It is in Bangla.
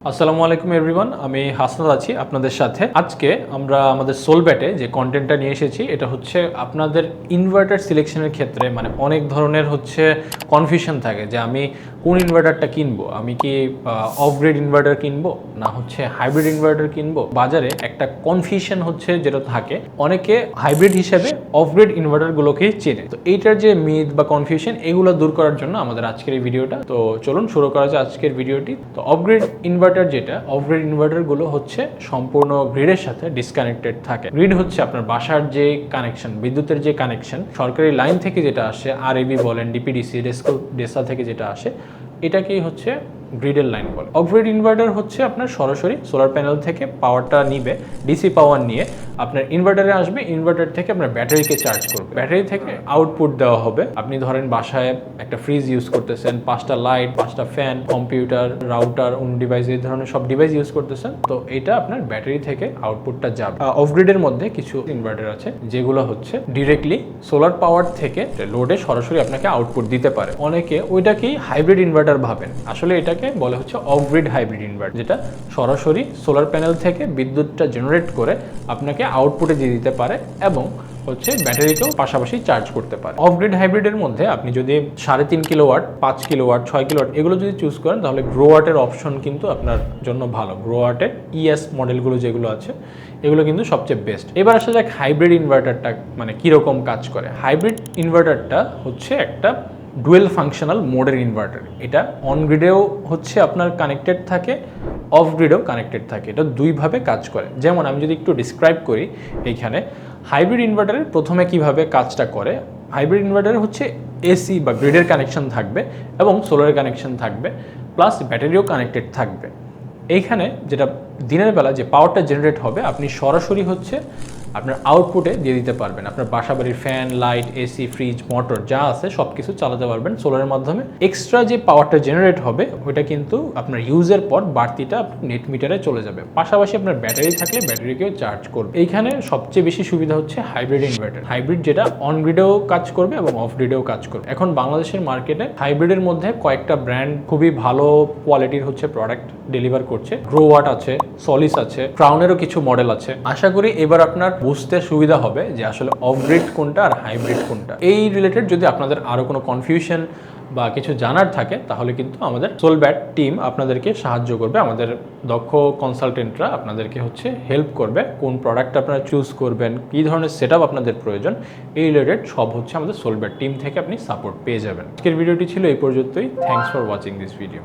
আসসালামু আলাইকুম এভরিওয়ান, আমি হাসনাত আছি আপনাদের সাথে। আজকে আমরা আমাদের সোলব্যাটে যে কন্টেন্টটা নিয়ে এসেছি এটা হচ্ছে আপনাদের ইনভার্টার সিলেকশনের ক্ষেত্রে অনেক ধরনের কনফিউশন থাকে যে আমি কোন ইনভার্টারটা কিনবো, আমি কি অফ গ্রিড ইনভার্টার কিনবো না হাইব্রিড ইনভার্টার কিনবো। বাজারে একটা কনফিউশন যেটা থাকে, অনেকে হাইব্রিড হিসেবে অফ গ্রিড ইনভার্টারগুলোকেই চেনে। তো এইটার যে মিথ বা কনফিউশন এগুলো দূর করার জন্য আমাদের আজকের এই ভিডিওটা। তো চলুন শুরু করা যায় আজকের ভিডিওটি। তো অফ গ্রিড অফ গ্রিড ইনভার্টারগুলো সম্পূর্ণ গ্রিডের সাথে ডিসকানেক্টেড থাকে। গ্রিড হচ্ছে আপনার বাসার যে কানেকশন, বিদ্যুতের যে কানেকশন, সরকারি লাইন থেকে যেটা আসে, আরএবি বলেন, ডিপিডিসি, ডেসা থেকে যেটা আসে, এটাকেই গ্রিডের লাইন বলে। অফ গ্রিড ইনভার্টার আপনার সরাসরি সোলার প্যানেল থেকে পাওয়ারটা নিবে, ডিসি পাওয়ার নিয়ে আপনার ইনভার্টারে আসবে, ইনভার্টার থেকে আপনার ব্যাটারিকে চার্জ করবে, ব্যাটারি থেকে আউটপুট দেওয়া হবে। আপনি ধরেন বাসায় একটা ফ্রিজ ইউজ করতেছেন, 5টা লাইট, 5টা ফ্যান, কম্পিউটার, রাউটার, অন্য ডিভাইস, এই ধরনের সব ডিভাইস ইউজ করতেছেন, তো এটা আপনার ব্যাটারি থেকে আউটপুটটা যাবে। অফ গ্রিডের মধ্যে কিছু ইনভার্টার আছে যেগুলো ডিরেক্টলি সোলার পাওয়ার থেকে লোডে সরাসরি আপনাকে আউটপুট দিতে পারে। অনেকে ওইটাকেই হাইব্রিড ইনভার্টার ভাবেন, আসলে এটাকে বলে অফ গ্রিড হাইব্রিড ইনভার্টার, যেটা সরাসরি সোলার প্যানেল থেকে বিদ্যুৎটা জেনারেট করে আপনাকে আউটপুটে দিয়ে দিতে পারে এবং ব্যাটারিকেও পাশাপাশি চার্জ করতে পারে। অফ গ্রিড হাইব্রিডের মধ্যে আপনি যদি 3.5 কিলোওয়াট, 5 কিলোওয়াট, 6 কিলোওয়াট এগুলো যদি চুজ করেন, তাহলে গ্রোওয়াটের অপশন কিন্তু আপনার জন্য ভালো। গ্রোওয়াটের ইএস মডেলগুলো যেগুলো আছে এগুলো কিন্তু সবচেয়ে বেস্ট। এবার আসা যাক হাইব্রিড ইনভার্টারটা কীরকম কাজ করে। হাইব্রিড ইনভার্টারটা একটা ডুয়েল ফাংশনাল মোডের ইনভার্টার। এটা অন গ্রিডেও আপনার কানেক্টেড থাকে, অফ গ্রিডেও কানেক্টেড থাকে। এটা দুইভাবে কাজ করে। যেমন আমি যদি একটু ডিসক্রাইব করি, এইখানে হাইব্রিড ইনভার্টারের প্রথমে কিভাবে কাজটা করে। হাইব্রিড ইনভার্টারে এসি বা গ্রিডের কানেকশন থাকবে এবং সোলারের কানেকশন থাকবে, প্লাস ব্যাটারিও কানেক্টেড থাকবে। এইখানে যেটা দিনের বেলা যে পাওয়ারটা জেনারেট হবে, আপনি সরাসরি আপনার আউটপুটে দিয়ে দিতে পারবেন। আপনার বাসা বাড়ির fan, light, AC, fridge, motor যা আছে সব কিছু চালাতে পারবেন সোলারের মাধ্যমে। এক্সট্রা যে পাওয়ারটা জেনারেট হবে ওইটা কিন্তু আপনার ইউজের পর বাড়তিটা নেট মিটারে চলে যাবে। পাশাপাশি আপনার ব্যাটারি থাকলে ব্যাটারিকেও চার্জ করবে। এইখানে সবচেয়ে বেশি সুবিধা হাইব্রিড ইনভার্টার। হাইব্রিড যেটা অন গ্রিডেও কাজ করবে এবং অফ গ্রিডেও কাজ করবে। এখন বাংলাদেশের মার্কেটে হাইব্রিডের মধ্যে কয়েকটা ব্র্যান্ড খুবই ভালো কোয়ালিটির প্রোডাক্ট ডেলিভার করছে। গ্রোওয়াট আছে, সলিস আছে, ক্রাউনেরও কিছু মডেল আছে। আশা করি এবার আপনার বুঝতে সুবিধা হবে যে আসলে অফ গ্রিড কোনটা আর হাইব্রিড কোনটা। এই রিলেটেড যদি আপনাদের আরো কোনো কনফিউশন বা কিছু জানার থাকে, তাহলে কিন্তু আমাদের সোলব্যাট টিম আপনাদেরকে সাহায্য করবে। আমাদের দক্ষ কনসালটেন্টরা আপনাদেরকে হেল্প করবে কোন প্রোডাক্ট আপনারা চুজ করবেন, কী ধরনের সেটআপ আপনাদের প্রয়োজন, এই রিলেটেড সব আমাদের সোলব্যাট টিম থেকে আপনি সাপোর্ট পেয়ে যাবেন। আজকের ভিডিওটি ছিল এই পর্যন্তই। Thanks for watching this video.